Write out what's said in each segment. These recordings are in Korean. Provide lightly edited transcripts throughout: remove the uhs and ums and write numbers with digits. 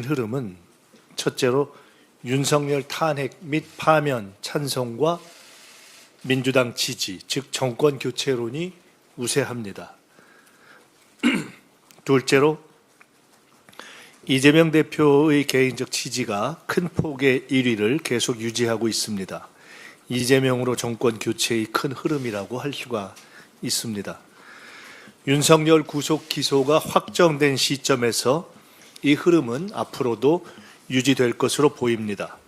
흐름은 첫째로 윤석열 탄핵 및 파면 찬성과 민주당 지지, 즉 정권 교체론이 우세합니다. 둘째로 이재명 대표의 개인적 지지가 큰 폭의 1위를 계속 유지하고 있습니다. 이재명으로 정권 교체의 큰 흐름이라고 할 수가 있습니다. 윤석열 구속 기소가 확정된 시점에서 이 흐름은 앞으로도 유지될 것으로 보입니다.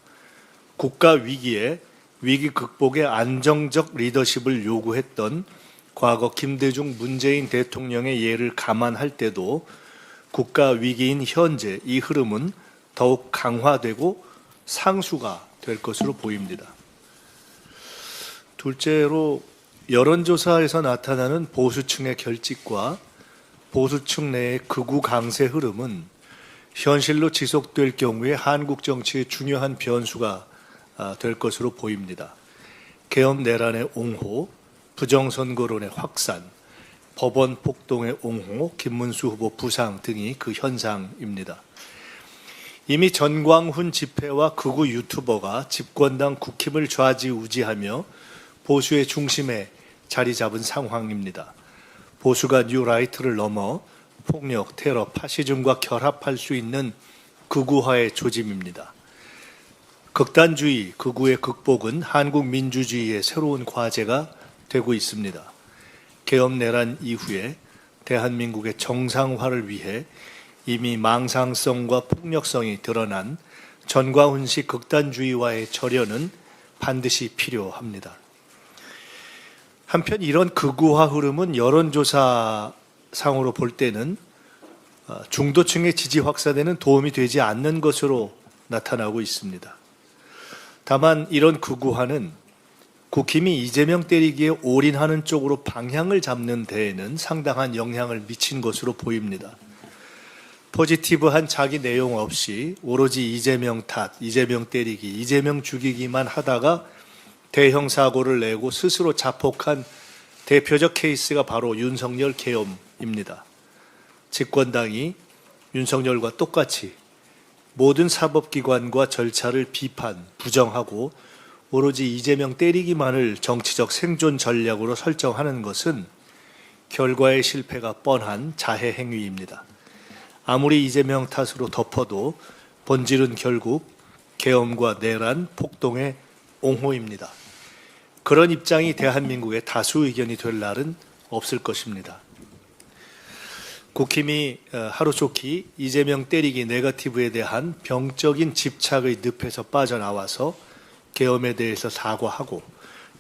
국가 위기에 위기 극복의 안정적 리더십을 요구했던 과거 김대중 문재인 대통령의 예를 감안할 때도 국가 위기인 현재 이 흐름은 더욱 강화되고 상수가 될 것으로 보입니다. 둘째로 여론조사에서 나타나는 보수층의 결집과 보수층 내의 극우 강세 흐름은 현실로 지속될 경우에 한국 정치의 중요한 변수가 될 것으로 보입니다. 계엄 내란의 옹호, 부정선거론의 확산, 법원 폭동의 옹호, 김문수 후보 부상 등이 그 현상입니다. 이미 전광훈 집회와 극우 유튜버가 집권당 국힘을 좌지우지하며 보수의 중심에 자리 잡은 상황입니다. 보수가 뉴라이트를 넘어 폭력, 테러, 파시즘과 결합할 수 있는 극우화의 조짐입니다. 극단주의, 극우의 극복은 한국 민주주의의 새로운 과제가 되고 있습니다. 계엄 내란 이후에 대한민국의 정상화를 위해 이미 망상성과 폭력성이 드러난 전광훈식 극단주의와의 절연은 반드시 필요합니다. 한편 이런 극우화 흐름은 여론조사 상으로 볼 때는 중도층의 지지 확산에는 도움이 되지 않는 것으로 나타나고 있습니다. 다만 이런 극우화는 국힘이 이재명 때리기에 올인하는 쪽으로 방향을 잡는 데에는 상당한 영향을 미친 것으로 보입니다. 포지티브한 자기 내용 없이 오로지 이재명 탓, 이재명 때리기, 이재명 죽이기만 하다가 대형 사고를 내고 스스로 자폭한 대표적 케이스가 바로 윤석열 계엄입니다. 집권당이 윤석열과 똑같이 모든 사법기관과 절차를 비판, 부정하고 오로지 이재명 때리기만을 정치적 생존 전략으로 설정하는 것은 결과의 실패가 뻔한 자해 행위입니다. 아무리 이재명 탓으로 덮어도 본질은 결국 계엄과 내란, 폭동의 옹호입니다. 그런 입장이 대한민국의 다수 의견이 될 날은 없을 것입니다. 국힘이 하루속히 이재명 때리기 네거티브에 대한 병적인 집착의 늪에서 빠져나와서 계엄에 대해서 사과하고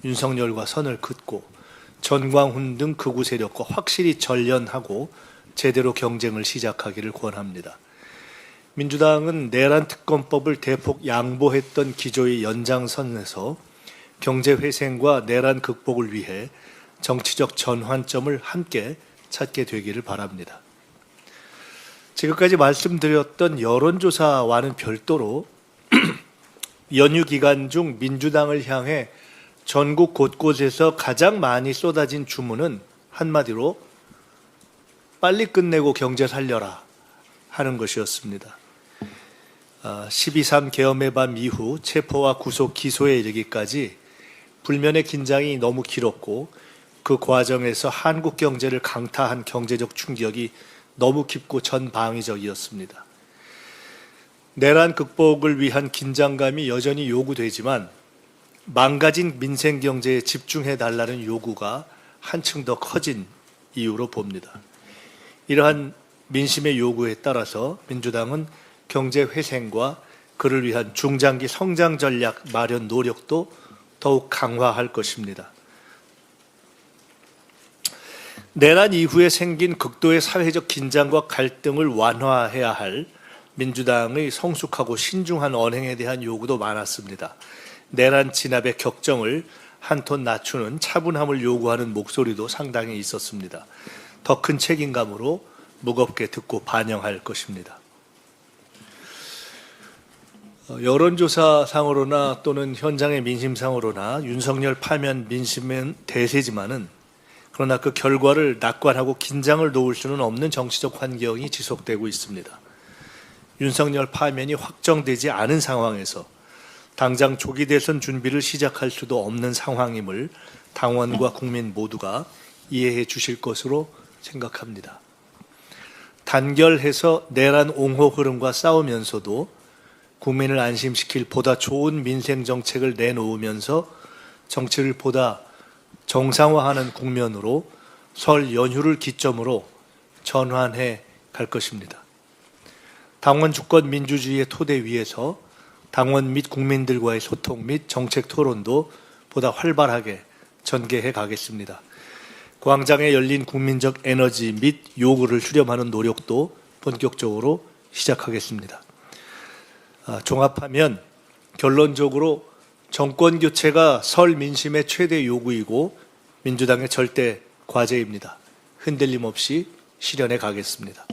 윤석열과 선을 긋고 전광훈 등 극우 세력과 확실히 전련하고 제대로 경쟁을 시작하기를 권합니다. 민주당은 내란 특검법을 대폭 양보했던 기조의 연장선에서 경제회생과 내란 극복을 위해 정치적 전환점을 함께 찾게 되기를 바랍니다. 지금까지 말씀드렸던 여론조사와는 별도로 연휴 기간 중 민주당을 향해 전국 곳곳에서 가장 많이 쏟아진 주문은 한마디로 빨리 끝내고 경제 살려라 하는 것이었습니다. 12.3 계엄의 밤 이후 체포와 구속 기소에 이르기까지 불면의 긴장이 너무 길었고 그 과정에서 한국 경제를 강타한 경제적 충격이 너무 깊고 전방위적이었습니다. 내란 극복을 위한 긴장감이 여전히 요구되지만 망가진 민생 경제에 집중해달라는 요구가 한층 더 커진 이유로 봅니다. 이러한 민심의 요구에 따라서 민주당은 경제 회생과 그를 위한 중장기 성장 전략 마련 노력도 더욱 강화할 것입니다. 내란 이후에 생긴 극도의 사회적 긴장과 갈등을 완화해야 할 민주당의 성숙하고 신중한 언행에 대한 요구도 많았습니다. 내란 진압의 격정을 한 톤 낮추는 차분함을 요구하는 목소리도 상당히 있었습니다. 더 큰 책임감으로 무겁게 듣고 반영할 것입니다. 여론조사상으로나 또는 현장의 민심상으로나 윤석열 파면 민심은 대세지만은 그러나 그 결과를 낙관하고 긴장을 놓을 수는 없는 정치적 환경이 지속되고 있습니다. 윤석열 파면이 확정되지 않은 상황에서 당장 조기 대선 준비를 시작할 수도 없는 상황임을 당원과 국민 모두가 이해해 주실 것으로 생각합니다. 단결해서 내란 옹호 흐름과 싸우면서도 국민을 안심시킬 보다 좋은 민생 정책을 내놓으면서 정치를 보다 정상화하는 국면으로 설 연휴를 기점으로 전환해 갈 것입니다. 당원 주권 민주주의의 토대 위에서 당원 및 국민들과의 소통 및 정책 토론도 보다 활발하게 전개해 가겠습니다. 광장에 열린 국민적 에너지 및 요구를 수렴하는 노력도 본격적으로 시작하겠습니다. 종합하면 결론적으로 정권 교체가 설 민심의 최대 요구이고 민주당의 절대 과제입니다. 흔들림 없이 실현해 가겠습니다.